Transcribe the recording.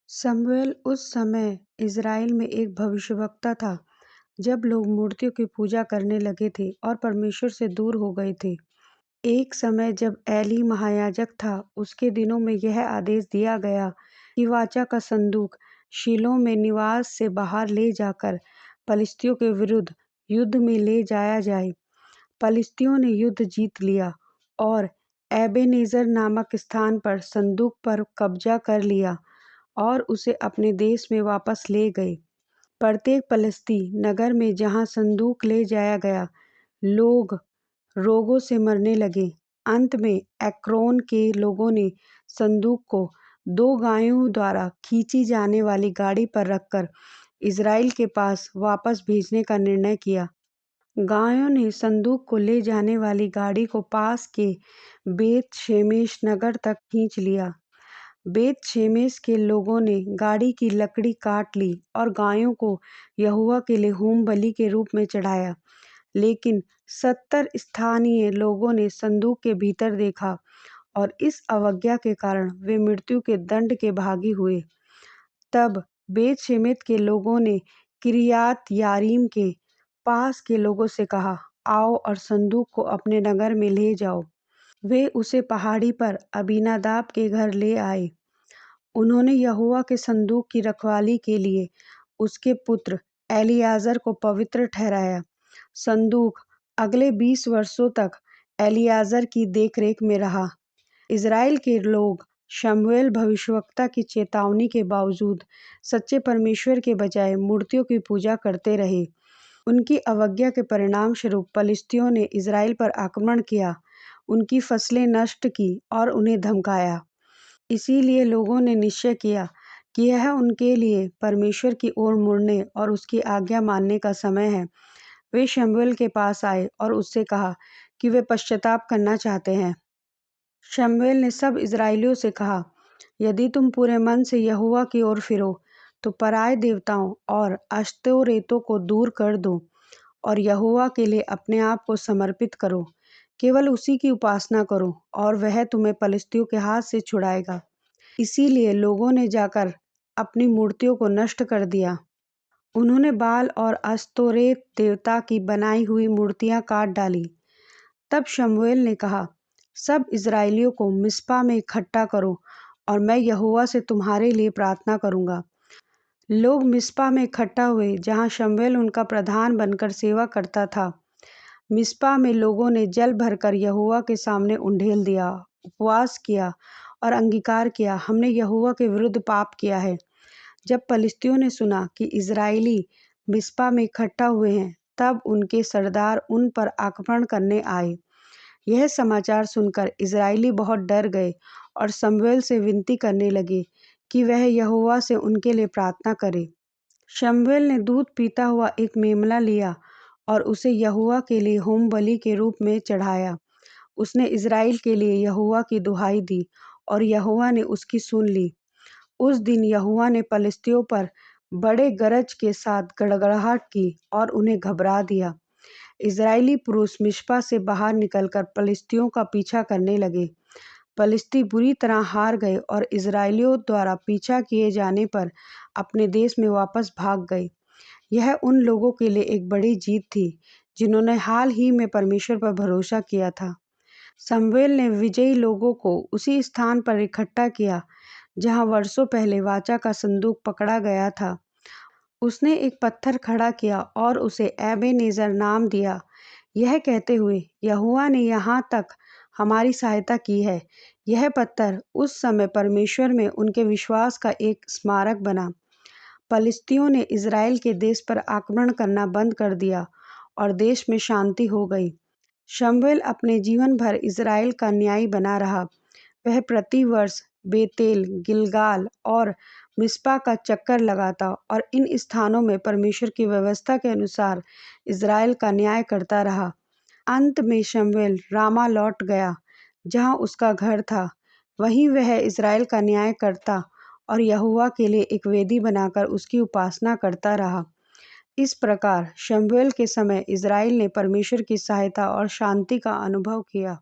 शमूएल उस समय इज़राइल में एक भविष्यवक्ता था, जब लोग मूर्तियों की पूजा करने लगे थे और परमेश्वर से दूर हो गए थे। एक समय जब एली महायाजक था, उसके दिनों में यह आदेश दिया गया कि वाचा का संदूक शीलो में निवास से बाहर ले जाकर पलिश्तियों के विरुद्ध युद्ध में ले जाया जाए। पलिश्तियों ने युद्ध जीत लिया और एबेनेज़र नामक स्थान पर संदूक पर कब्जा कर लिया और उसे अपने देश में वापस ले गए। प्रत्येक पलिश्ती नगर में जहाँ संदूक ले जाया गया, लोग रोगों से मरने लगे। अंत में एक्रोन के लोगों ने संदूक को 2 गायों द्वारा खींची जाने वाली गाड़ी पर रखकर इज़राइल के पास वापस भेजने का निर्णय किया। गायों ने संदूक को ले जाने वाली गाड़ी को पास के बेत शेमेश नगर तक खींच लिया। बेत शेमेश के लोगों ने गाड़ी की लकड़ी काट ली और गायों को यहोवा के लिए होम बलि के रूप में चढ़ाया। लेकिन 70 स्थानीय लोगों ने संदूक के भीतर देखा और इस अवज्ञा के कारण वे मृत्यु के दंड के भागी हुए। तब बेत शेमेश के लोगों ने किरियात यारीम के पास के लोगों से कहा, आओ और संदूक को अपने नगर में ले जाओ। वे उसे पहाड़ी पर अबीनादाब के घर ले आए। उन्होंने यहोवा के संदूक की रखवाली के लिए उसके पुत्र एलीआजर को पवित्र ठहराया। संदूक अगले 20 वर्षों तक एलीआजर की देखरेख में रहा। इज़राइल के लोग शमूएल भविष्यवक्ता की चेतावनी के बावजूद सच्चे परमेश्वर के बजाय मूर्तियों की पूजा करते रहे। उनकी अवज्ञा के परिणाम स्वरूप पलिश्तियों ने इज़राइल पर आक्रमण किया, उनकी फसलें नष्ट की और उन्हें धमकाया। इसीलिए लोगों ने निश्चय किया कि यह उनके लिए परमेश्वर की ओर मुड़ने और उसकी आज्ञा मानने का समय है। वे शमूएल के पास आए और उससे कहा कि वे पश्चाताप करना चाहते हैं। शमूएल ने सब इज़राइलियों से कहा, यदि तुम पूरे मन से यहोवा की ओर फिरो, तो पराए देवताओं और अश्तोरेतों को दूर कर दो और यहोवा के लिए अपने आप को समर्पित करो। केवल उसी की उपासना करो और वह तुम्हें पलिश्तियों के हाथ से छुड़ाएगा। इसीलिए लोगों ने जाकर अपनी मूर्तियों को नष्ट कर दिया। उन्होंने बाल और अस्तोरेत देवता की बनाई हुई मूर्तियां काट डाली। तब शमूएल ने कहा, सब इज़राइलियों को मिस्पा में इकट्ठा करो और मैं यहोवा से तुम्हारे लिए प्रार्थना करूंगा। लोग मिस्पा में इकट्ठा हुए, जहां शमूएल उनका प्रधान बनकर सेवा करता था। मिस्पा में लोगों ने जल भरकर यहोवा के सामने उंडेल दिया, उपवास किया और अंगीकार किया, हमने यहोवा के विरुद्ध पाप किया है। जब पलिश्तियों ने सुना कि इज़राइली मिस्पा में इकट्ठा हुए हैं, तब उनके सरदार उन पर आक्रमण करने आए। यह समाचार सुनकर इज़राइली बहुत डर गए और शमूएल से विनती करने लगे कि वह यहोवा से उनके लिए प्रार्थना करे। शमूएल ने दूध पीता हुआ एक मेमना लिया और उसे यहोवा के लिए होम बलि के रूप में चढ़ाया। उसने इज़राइल के लिए यहोवा की दुहाई दी और यहोवा ने उसकी सुन ली। उस दिन यहोवा ने पलिश्तियों पर बड़े गरज के साथ गड़गड़ाहट की और उन्हें घबरा दिया। इज़राइली पुरुष मिस्पा से बाहर निकलकर पलिश्तियों का पीछा करने लगे। पलिश्ती बुरी तरह हार गए और इज़राइलियों द्वारा पीछा किए जाने पर अपने देश में वापस भाग गए। यह उन लोगों के लिए एक बड़ी जीत थी, जिन्होंने हाल ही में परमेश्वर पर भरोसा किया था। शमूएल ने विजयी लोगों को उसी स्थान पर इकट्ठा किया, जहां वर्षों पहले वाचा का संदूक पकड़ा गया था। उसने एक पत्थर खड़ा किया और उसे एबेनेज़र नाम दिया, यह कहते हुए, यहोवा ने यहाँ तक हमारी सहायता की है। यह पत्थर उस समय परमेश्वर में उनके विश्वास का एक स्मारक बना। पलिश्तियों ने इज़राइल के देश पर आक्रमण करना बंद कर दिया और देश में शांति हो गई। शमूएल अपने जीवन भर इज़राइल का न्यायी बना रहा। वह प्रति वर्ष बेतेल, गिलगाल और मिस्पा का चक्कर लगाता और इन स्थानों में परमेश्वर की व्यवस्था के अनुसार इज़राइल का न्याय करता रहा। अंत में शमूएल रामा लौट गया, जहाँ उसका घर था। वहीं वह इज़राइल का न्याय करता और यहोवा के लिए एक वेदी बनाकर उसकी उपासना करता रहा। इस प्रकार शमूएल के समय इज़राइल ने परमेश्वर की सहायता और शांति का अनुभव किया।